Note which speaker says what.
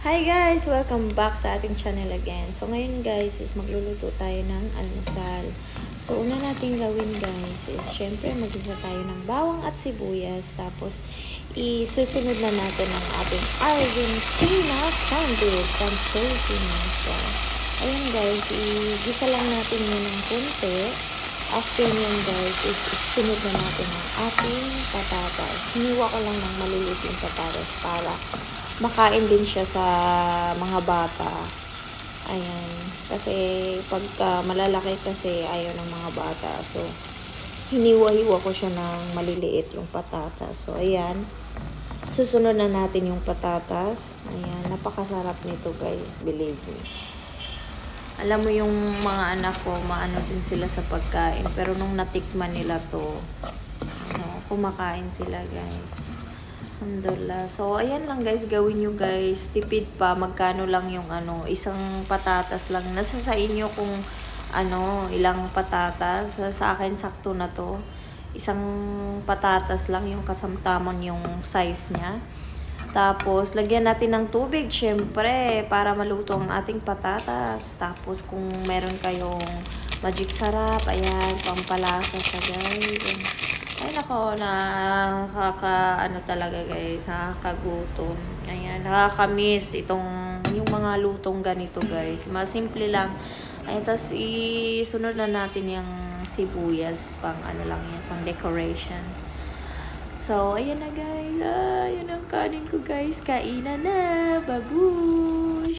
Speaker 1: Hi guys! Welcome back sa ating channel again. So ngayon guys is magluluto tayo ng almusal. So una nating gawin guys is syempre magisa tayo ng bawang at sibuyas. Tapos isusunod na natin ang ating Argentina sandwich from Philippines. So ayun guys, igisa lang natin yun ng kunti. After yun guys is sunod na natin ang ating patatas. Hiniwa ko lang ng maliliit yung patatas para makain din siya sa mga bata. Ayan. Kasi pagka malalaki kasi ayaw ng mga bata. So, hiniwa-hiwa ko siya ng maliliit yung patatas. So, ayan. Susunod na natin yung patatas. Ayan. Napakasarap nito guys. Believe me. Alam mo yung mga anak ko, maano din sila sa pagkain. Pero nung natikman nila to, kumakain sila guys. Alhamdulillah. So, ayan lang guys, gawin nyo guys. Tipid pa, magkano lang yung isang patatas lang. Nasa sa inyo kung ilang patatas. Sa akin, sakto na to. Isang patatas lang yung kasamtaman yung size niya. Tapos, lagyan natin ng tubig, syempre, para maluto ang ating patatas. Tapos, kung meron kayong magic sarap, ayan, pampalasa sa guys. Ay nako, talaga guys, nakakagutom. Ayan, nakakamiss yung mga lutong ganito guys. Mas simple lang. Ayan, tapos isunod na natin yung sibuyas, pang lang yan, pang decoration. So, ayan na guys. Ayan ang kanin ko guys. Kainan na. Babush!